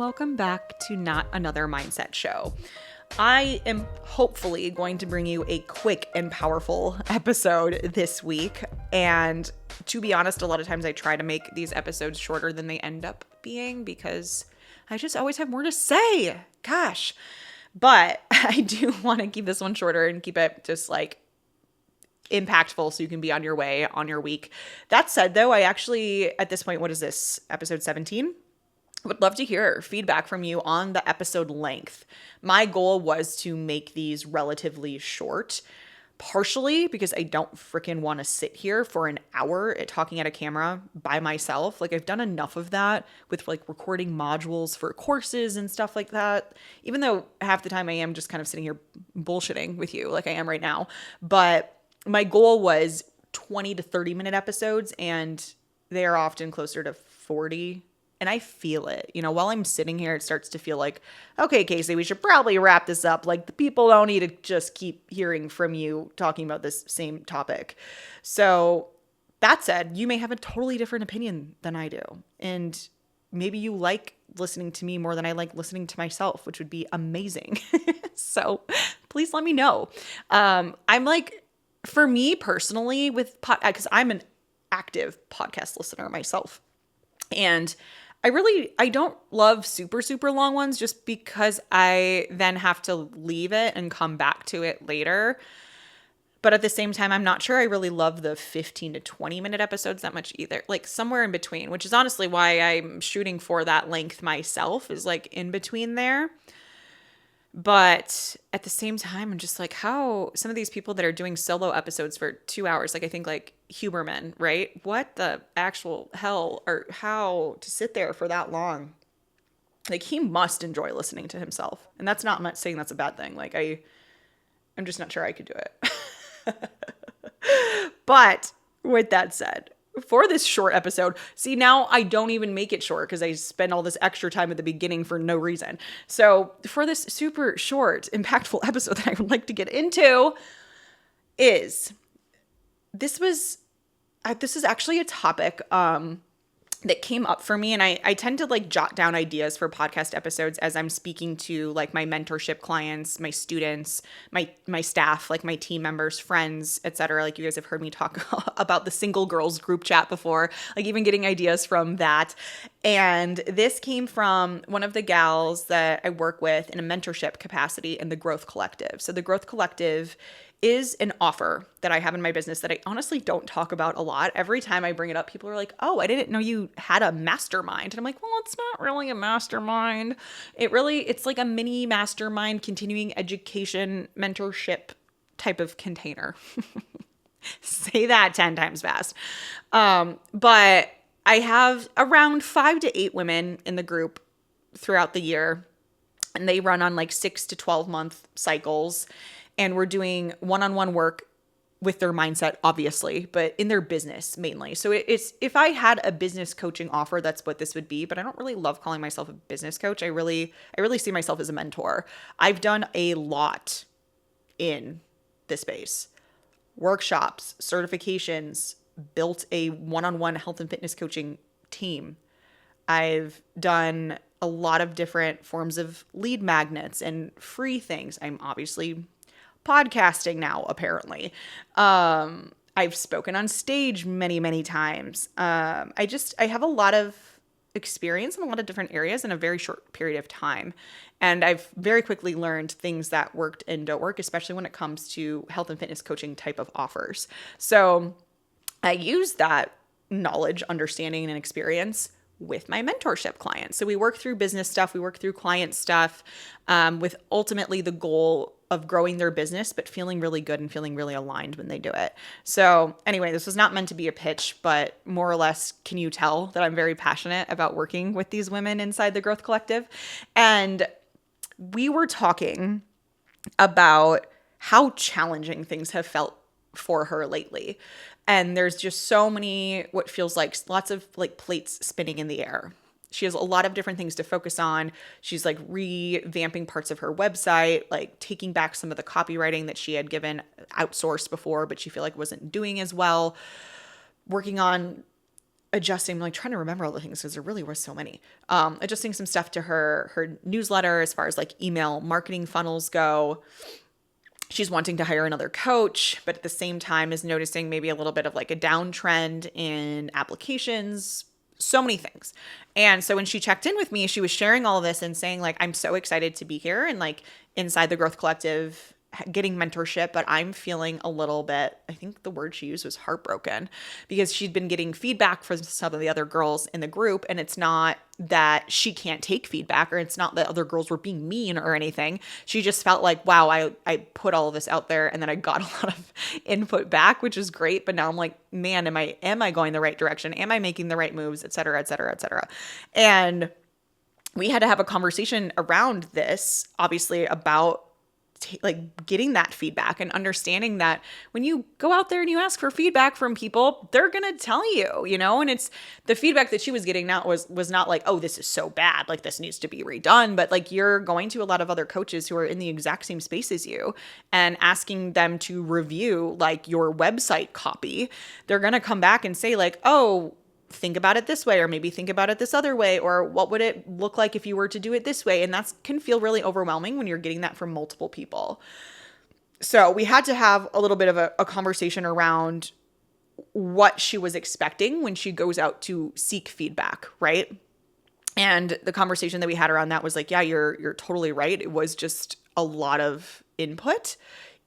welcome back to Not Another Mindset Show. I am hopefully going to bring you a quick and powerful episode this week. And to be honest, a lot of times I try to make these episodes shorter than they end up being because I just always have more to say. Gosh. But I do want to keep this one shorter and keep it just like impactful so you can be on your way on your week. That said, though, I actually, at this point, what is this? Episode 17? Would love to hear feedback from you on the episode length. My goal was to make these relatively short, partially because I don't freaking want to sit here for an hour talking at a camera by myself. Like, I've done enough of that with like recording modules for courses and stuff like that, even though half the time I am just kind of sitting here bullshitting with you like I am right now. But my goal was 20 to 30 minute episodes, and they're often closer to 40. And I feel it, while I'm sitting here, it starts to feel like, okay, Kasey, we should probably wrap this up. Like, the people don't need to just keep hearing from you talking about this same topic. So that said, you may have a totally different opinion than I do. And maybe you like listening to me more than I like listening to myself, which would be amazing. So please let me know. I'm like, for me personally because I'm an active podcast listener myself. And I don't love super, super long ones just because I then have to leave it and come back to it later. But at the same time, I'm not sure I really love the 15 to 20 minute episodes that much either. Like somewhere in between, which is honestly why I'm shooting for that length myself, is like in between there. But at the same time, I'm just like, how some of these people that are doing solo episodes for 2 hours, like I think like Huberman, right? What the actual hell, or how to sit there for that long? Like, he must enjoy listening to himself. And I'm not saying that's a bad thing. Like, I'm just not sure I could do it. But with that said, for this short episode, see, now I don't even make it short because I spend all this extra time at the beginning for no reason. So for this super short, impactful episode that I would like to get into is, this is actually a topic that came up for me. And I tend to like jot down ideas for podcast episodes as I'm speaking to like my mentorship clients, my students, my staff, like my team members, friends, etc. Like, you guys have heard me talk about the single girls group chat before, like even getting ideas from that. And this came from one of the gals that I work with in a mentorship capacity in the Growth Collective. So the Growth Collective is an offer that I have in my business that I honestly don't talk about a lot. Every time I bring it up, people are like, oh, I didn't know you had a mastermind. And I'm like, well, it's not really a mastermind. It's like a mini mastermind, continuing education, mentorship type of container. Say that 10 times fast. But I have around 5 to 8 women in the group throughout the year, and they run on like 6 to 12 month cycles. And we're doing one-on-one work with their mindset, obviously, but in their business mainly. So it's, if I had a business coaching offer, that's what this would be. But I don't really love calling myself a business coach. I really see myself as a mentor. I've done a lot in this space: workshops, certifications, built a one-on-one health and fitness coaching team. I've done a lot of different forms of lead magnets and free things. I'm obviously podcasting now, apparently. I've spoken on stage many, many times. I have a lot of experience in a lot of different areas in a very short period of time. And I've very quickly learned things that worked and don't work, especially when it comes to health and fitness coaching type of offers. So I use that knowledge, understanding, and experience with my mentorship clients. So we work through business stuff, we work through client stuff, with ultimately the goal of growing their business, but feeling really good and feeling really aligned when they do it. So anyway, this was not meant to be a pitch, but more or less, can you tell that I'm very passionate about working with these women inside the Growth Collective? And we were talking about how challenging things have felt for her lately. And there's just so many, what feels like lots of like plates spinning in the air. She has a lot of different things to focus on. She's like revamping parts of her website, like taking back some of the copywriting that she had given outsourced before, but she feel like wasn't doing as well. Working on adjusting, I'm like trying to remember all the things because there really was so many. Adjusting some stuff to her newsletter as far as like email marketing funnels go. She's wanting to hire another coach, but at the same time is noticing maybe a little bit of like a downtrend in applications, so many things. And so when she checked in with me, she was sharing all of this and saying like, I'm so excited to be here and like inside the Growth Collective getting mentorship, but I'm feeling a little bit, I think the word she used was heartbroken, because she'd been getting feedback from some of the other girls in the group. And it's not that she can't take feedback, or it's not that other girls were being mean or anything. She just felt like, wow, I put all of this out there and then I got a lot of input back, which is great. But now I'm like, man, am I going the right direction? Am I making the right moves, et cetera, et cetera, et cetera. And we had to have a conversation around this, obviously, about like getting that feedback and understanding that when you go out there and you ask for feedback from people, they're going to tell you, and it's the feedback that she was getting now was not like, oh, this is so bad, like this needs to be redone. But like you're going to a lot of other coaches who are in the exact same space as you and asking them to review like your website copy. They're going to come back and say like, oh, think about it this way, or maybe think about it this other way, or what would it look like if you were to do it this way? And that can feel really overwhelming when you're getting that from multiple people. So we had to have a little bit of a conversation around what she was expecting when she goes out to seek feedback, right? And the conversation that we had around that was like, yeah, you're totally right. It was just a lot of input.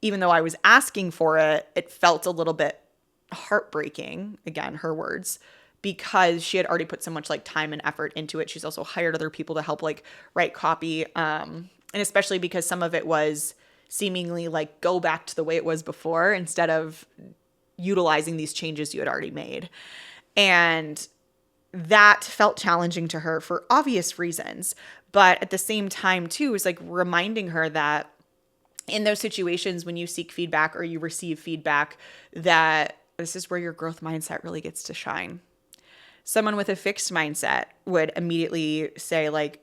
Even though I was asking for it, it felt a little bit heartbreaking, again, her words, because she had already put so much like time and effort into it. She's also hired other people to help like write copy. And especially because some of it was seemingly like go back to the way it was before instead of utilizing these changes you had already made. And that felt challenging to her for obvious reasons. But at the same time too, is like reminding her that in those situations when you seek feedback or you receive feedback, that this is where your growth mindset really gets to shine. Someone with a fixed mindset would immediately say like,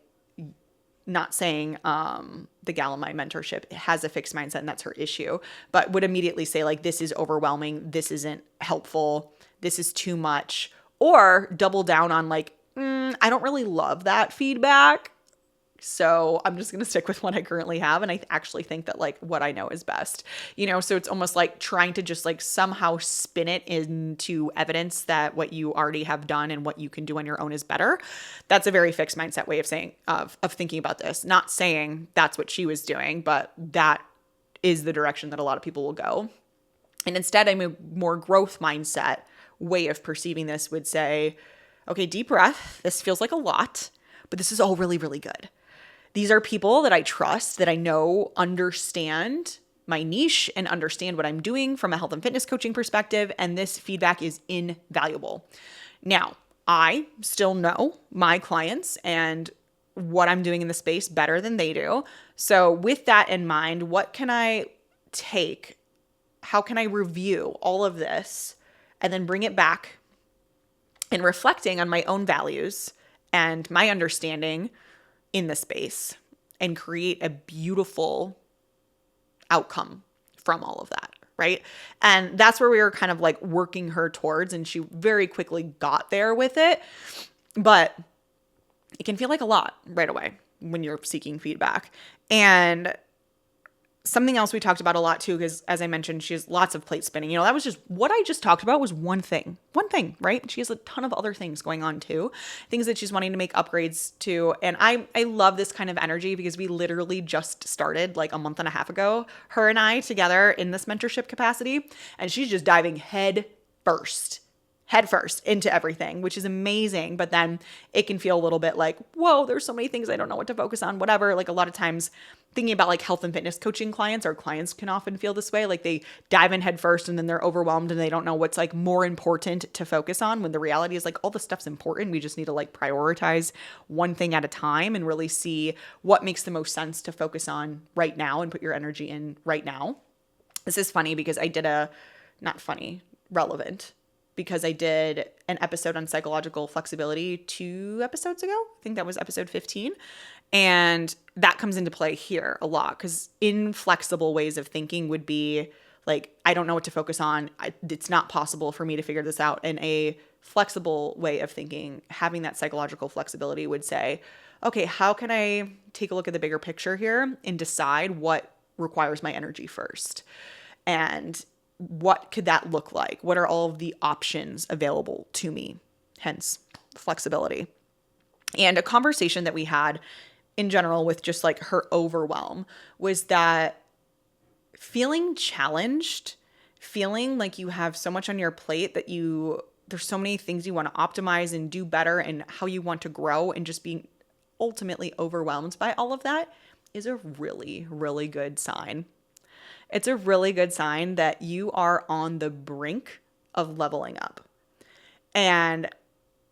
not saying the gal in my mentorship has a fixed mindset and that's her issue, but would immediately say like, this is overwhelming, this isn't helpful, this is too much, or double down on like, I don't really love that feedback, so I'm just going to stick with what I currently have. And I actually think that like what I know is best, so it's almost like trying to just like somehow spin it into evidence that what you already have done and what you can do on your own is better. That's a very fixed mindset way of saying, of thinking about this, not saying that's what she was doing, but that is the direction that a lot of people will go. And instead, I'm a more growth mindset way of perceiving this would say, okay, deep breath. This feels like a lot, but this is all really, really good. These are people that I trust, that I know understand my niche and understand what I'm doing from a health and fitness coaching perspective, and this feedback is invaluable. Now, I still know my clients and what I'm doing in the space better than they do. So with that in mind, what can I take? How can I review all of this and then bring it back and reflecting on my own values and my understanding in the space and create a beautiful outcome from all of that, right? And that's where we were kind of like working her towards, and she very quickly got there with it. But it can feel like a lot right away when you're seeking feedback. And something else we talked about a lot too, because as I mentioned, she has lots of plate spinning. That was just what I just talked about was one thing, right? She has a ton of other things going on too, things that she's wanting to make upgrades to. And I love this kind of energy because we literally just started like a month and a half ago, her and I together in this mentorship capacity. And she's just diving head first into everything, which is amazing. But then it can feel a little bit like, whoa, there's so many things I don't know what to focus on, whatever. Like a lot of times thinking about like health and fitness coaching clients, our clients can often feel this way. Like they dive in head first and then they're overwhelmed and they don't know what's like more important to focus on, when the reality is like all the stuff's important. We just need to like prioritize one thing at a time and really see what makes the most sense to focus on right now and put your energy in right now. This is funny because I did relevant, because I did an episode on psychological flexibility 2 episodes ago. I think that was episode 15. And that comes into play here a lot, because inflexible ways of thinking would be like, I don't know what to focus on. It's not possible for me to figure this out. And a flexible way of thinking, having that psychological flexibility would say, okay, how can I take a look at the bigger picture here and decide what requires my energy first? And what could that look like? What are all of the options available to me? Hence, flexibility. And a conversation that we had in general with just like her overwhelm was that feeling challenged, feeling like you have so much on your plate that there's so many things you want to optimize and do better and how you want to grow, and just being ultimately overwhelmed by all of that is a really, really good sign. It's a really good sign that you are on the brink of leveling up. And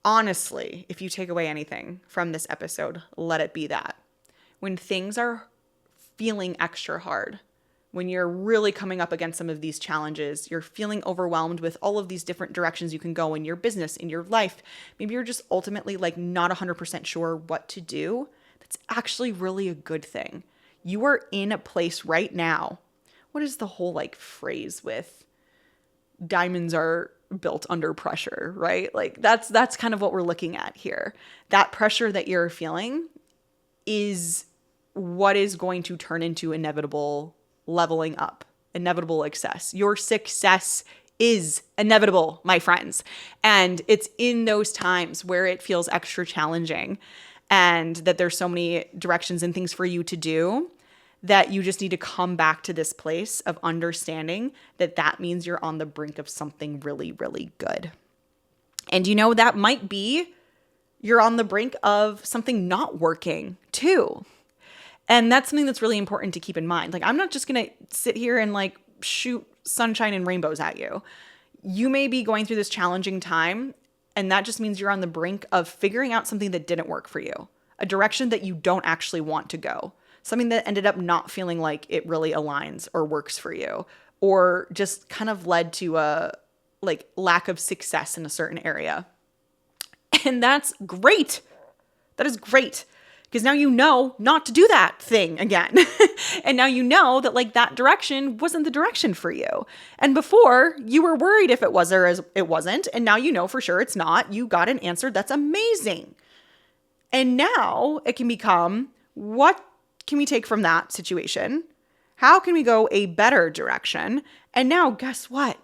honestly, if you take away anything from this episode, let it be that. When things are feeling extra hard, when you're really coming up against some of these challenges, you're feeling overwhelmed with all of these different directions you can go in your business, in your life, maybe you're just ultimately like not 100% sure what to do, that's actually really a good thing. You are in a place right now. What is the whole like phrase with diamonds are built under pressure, right? Like that's kind of what we're looking at here. That pressure that you're feeling is what is going to turn into inevitable leveling up, inevitable success. Your success is inevitable, my friends. And it's in those times where it feels extra challenging and that there's so many directions and things for you to do that you just need to come back to this place of understanding that that means you're on the brink of something really, really good. And that might be you're on the brink of something not working too. And that's something that's really important to keep in mind. Like, I'm not just going to sit here and like shoot sunshine and rainbows at you. You may be going through this challenging time, and that just means you're on the brink of figuring out something that didn't work for you, a direction that you don't actually want to go, something that ended up not feeling like it really aligns or works for you, or just kind of led to a like lack of success in a certain area. And that's great. That is great. Because now you know not to do that thing again. And now you know that like that direction wasn't the direction for you. And before you were worried if it was or it wasn't. And now you know for sure it's not. You got an answer. That's amazing. And now it can become, what can we take from that situation? How can we go a better direction? And now guess what?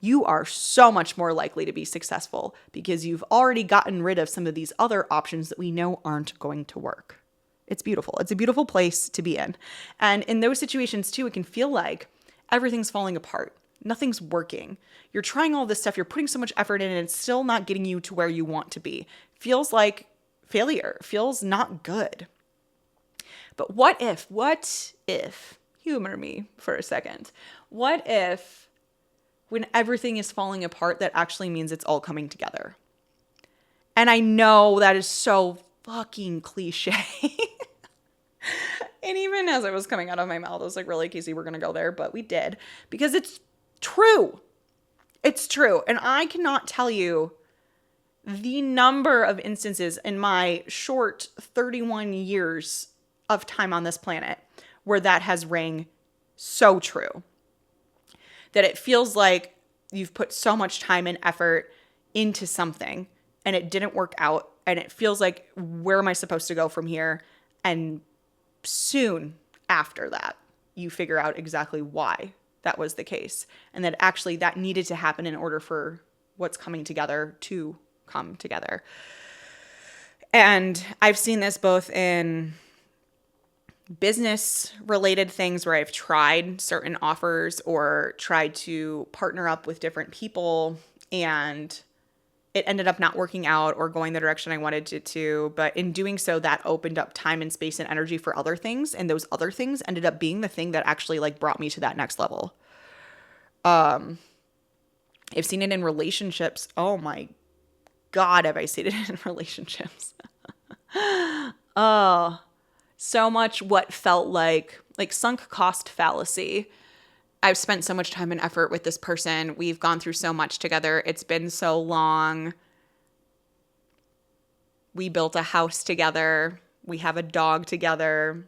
You are so much more likely to be successful because you've already gotten rid of some of these other options that we know aren't going to work. It's beautiful. It's a beautiful place to be in. And in those situations too, it can feel like everything's falling apart. Nothing's working. You're trying all this stuff. You're putting so much effort in and it's still not getting you to where you want to be. Feels like failure. Feels not good. But what if, humor me for a second, what if when everything is falling apart, that actually means it's all coming together? And I know that is so fucking cliche. And even as it was coming out of my mouth, I was like, really, Kasey, we're going to go there? But we did, because it's true. It's true. And I cannot tell you the number of instances in my short 31 years of time on this planet where that has rang so true. That it feels like you've put so much time and effort into something and it didn't work out. And it feels like, where am I supposed to go from here? And soon after that, you figure out exactly why that was the case. And that actually that needed to happen in order for what's coming together to come together. And I've seen this both in business related things where I've tried certain offers or tried to partner up with different people and it ended up not working out or going the direction I wanted it to. But in doing so, that opened up time and space and energy for other things. And those other things ended up being the thing that actually like brought me to that next level. I've seen it in relationships. Oh my God, have I seen it in relationships? Oh, so much what felt like sunk cost fallacy. I've spent so much time and effort with this person. We've gone through so much together. It's been so long. We built a house together. We have a dog together.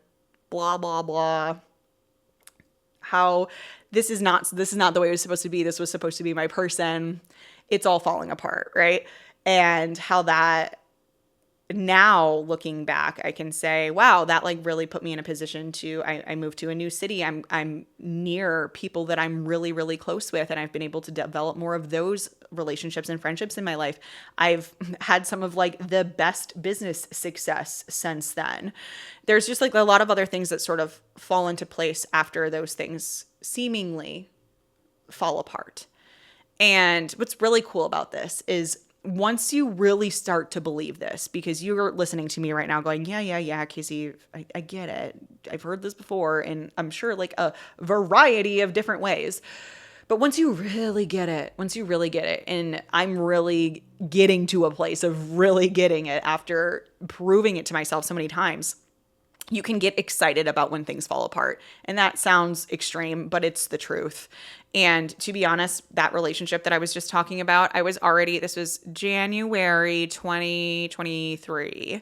Blah, blah, blah. How this is not the way it was supposed to be. This was supposed to be my person. it's all falling apart, right? And how that, now looking back, I can say, wow, that like really put me in a position to, I moved to a new city. I'm near people that I'm really, really close with. And I've been able to develop more of those relationships and friendships in my life. I've had some of like the best business success since then. There's just like a lot of other things that sort of fall into place after those things seemingly fall apart. And what's really cool about this is once you really start to believe this, because you're listening to me right now going, yeah, Kasey, I get it. I've heard this before, and I'm sure like a variety of different ways. But once you really get it, and I'm really getting to a place of really getting it after proving it to myself so many times, you can get excited about when things fall apart. And that sounds extreme, but it's the truth. And to be honest, that relationship that I was just talking about, this was January 2023.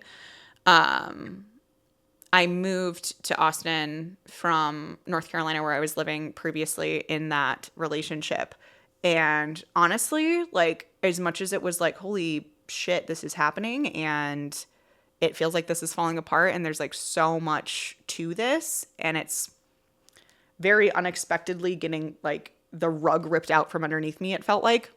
I moved to Austin from North Carolina, where I was living previously in that relationship. And honestly, like, as much as it was like, holy shit, this is happening, and it feels like this is falling apart, and there's like so much to this, and it's very unexpectedly getting like the rug ripped out from underneath me, it felt like.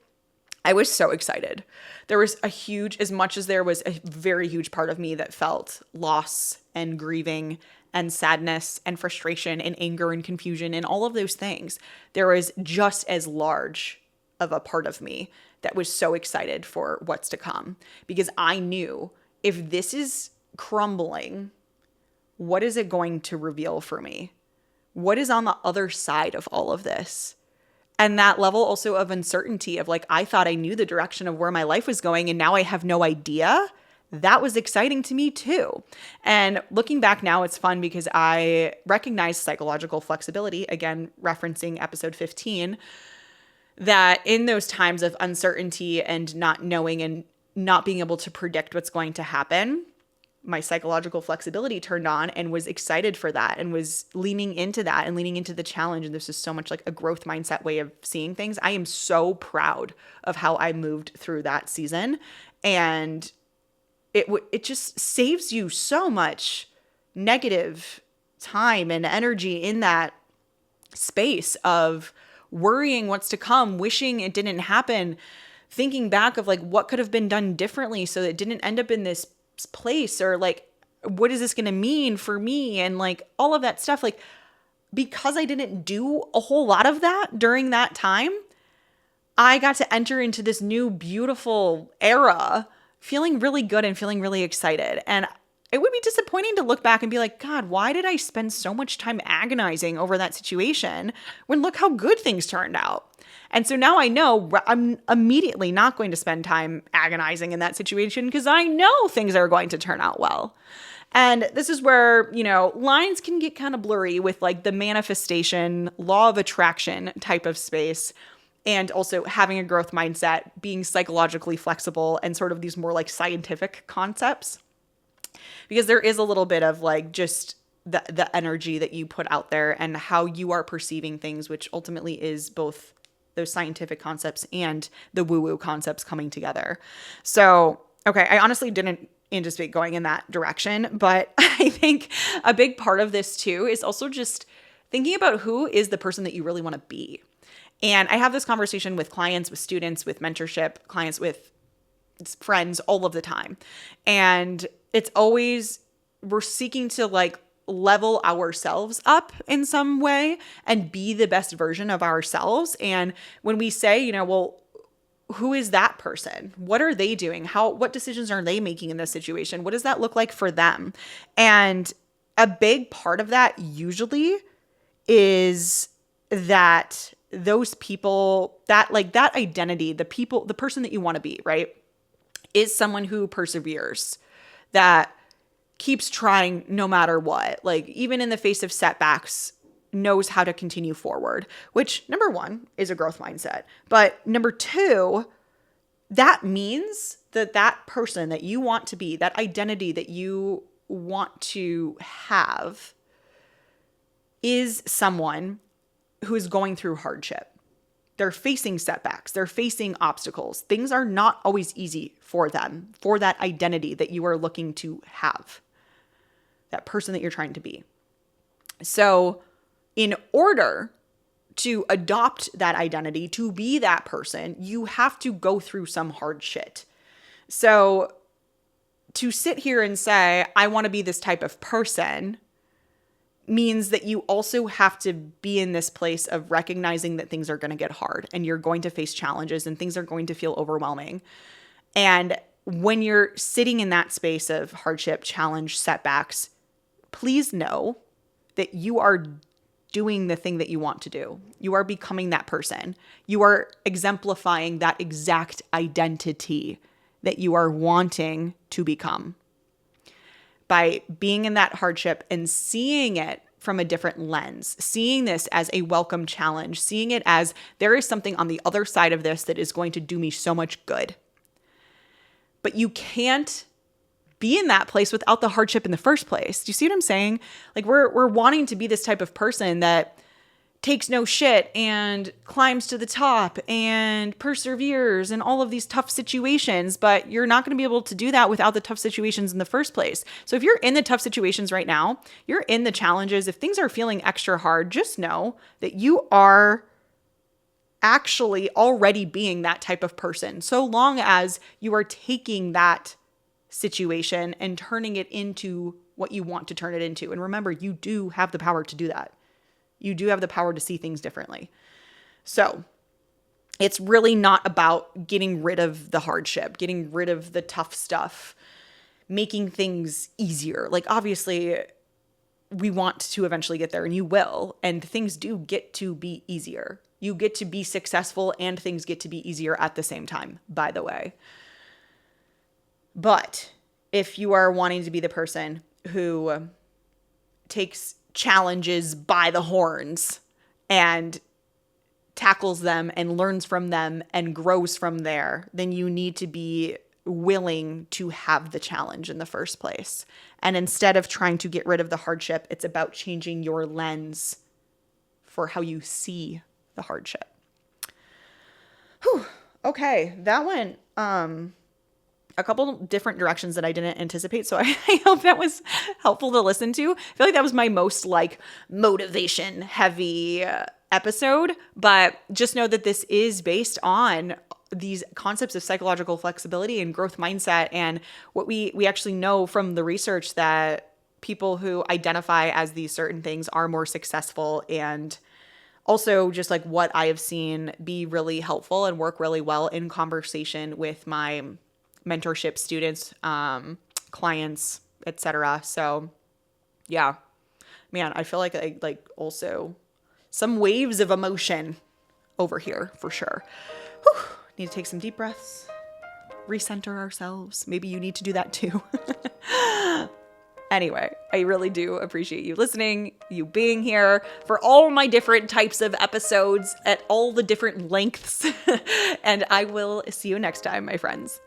I was so excited. There was as much as there was a very huge part of me that felt loss and grieving and sadness and frustration and anger and confusion and all of those things, there was just as large of a part of me that was so excited for what's to come, because I knew if this is crumbling, what is it going to reveal for me? What is on the other side of all of this? And that level also of uncertainty of like, I thought I knew the direction of where my life was going, and now I have no idea. That was exciting to me too. And looking back now, it's fun because I recognize psychological flexibility, again, referencing episode 15, that in those times of uncertainty and not knowing and not being able to predict what's going to happen, my psychological flexibility turned on and was excited for that and was leaning into that and leaning into the challenge. And this is so much like a growth mindset way of seeing things. I am so proud of how I moved through that season. And it just saves you so much negative time and energy in that space of worrying what's to come, wishing it didn't happen, thinking back of like what could have been done differently so that it didn't end up in this place, or like, what is this going to mean for me? And like all of that stuff, like, because I didn't do a whole lot of that during that time, I got to enter into this new beautiful era feeling really good and feeling really excited. And it would be disappointing to look back and be like, God, why did I spend so much time agonizing over that situation when look how good things turned out? And so now I know I'm immediately not going to spend time agonizing in that situation because I know things are going to turn out well. And this is where, lines can get kind of blurry with like the manifestation, law of attraction type of space, and also having a growth mindset, being psychologically flexible, and sort of these more like scientific concepts. Because there is a little bit of like just the energy that you put out there and how you are perceiving things, which ultimately is both those scientific concepts and the woo-woo concepts coming together. So, okay, I honestly didn't anticipate going in that direction, but I think a big part of this too is also just thinking about who is the person that you really want to be. And I have this conversation with clients, with students, with mentorship, clients, with friends all of the time. And it's always, we're seeking to like level ourselves up in some way and be the best version of ourselves. And when we say, well, who is that person? What are they doing? What decisions are they making in this situation? What does that look like for them? And a big part of that usually is that those people, that like that identity, the person that you want to be, right, is someone who perseveres, that keeps trying no matter what, like even in the face of setbacks, knows how to continue forward, which number one is a growth mindset. But number two, that means that person that you want to be, that identity that you want to have, is someone who is going through hardship. They're facing setbacks. They're facing obstacles. Things are not always easy for them, for that identity that you are looking to have, that person that you're trying to be. So in order to adopt that identity, to be that person, you have to go through some hard shit. So to sit here and say, I want to be this type of person, means that you also have to be in this place of recognizing that things are going to get hard and you're going to face challenges and things are going to feel overwhelming. And when you're sitting in that space of hardship, challenge, setbacks, please know that you are doing the thing that you want to do. You are becoming that person. You are exemplifying that exact identity that you are wanting to become. By being in that hardship and seeing it from a different lens, seeing this as a welcome challenge, seeing it as there is something on the other side of this that is going to do me so much good. But you can't be in that place without the hardship in the first place. Do you see what I'm saying? Like we're wanting to be this type of person that takes no shit and climbs to the top and perseveres in all of these tough situations, but you're not going to be able to do that without the tough situations in the first place. So if you're in the tough situations right now, you're in the challenges, if things are feeling extra hard, just know that you are actually already being that type of person, so long as you are taking that situation and turning it into what you want to turn it into. And remember, you do have the power to do that. You do have the power to see things differently. So it's really not about getting rid of the hardship, getting rid of the tough stuff, making things easier. Like obviously we want to eventually get there, and you will, and things do get to be easier. You get to be successful and things get to be easier at the same time, by the way. But if you are wanting to be the person who takes challenges by the horns and tackles them and learns from them and grows from there, then you need to be willing to have the challenge in the first place. And instead of trying to get rid of the hardship, it's about changing your lens for how you see the hardship. Whew. Okay, that went a couple different directions that I didn't anticipate. So I hope that was helpful to listen to. I feel like that was my most like motivation heavy episode, but just know that this is based on these concepts of psychological flexibility and growth mindset. And what we actually know from the research that people who identify as these certain things are more successful, and also just like what I have seen be really helpful and work really well in conversation with my mentorship students, clients, etc. So yeah, man, I feel like I like also some waves of emotion over here for sure. Whew. Need to take some deep breaths, recenter ourselves. Maybe you need to do that too. Anyway, I really do appreciate you listening, you being here for all my different types of episodes at all the different lengths. And I will see you next time, my friends.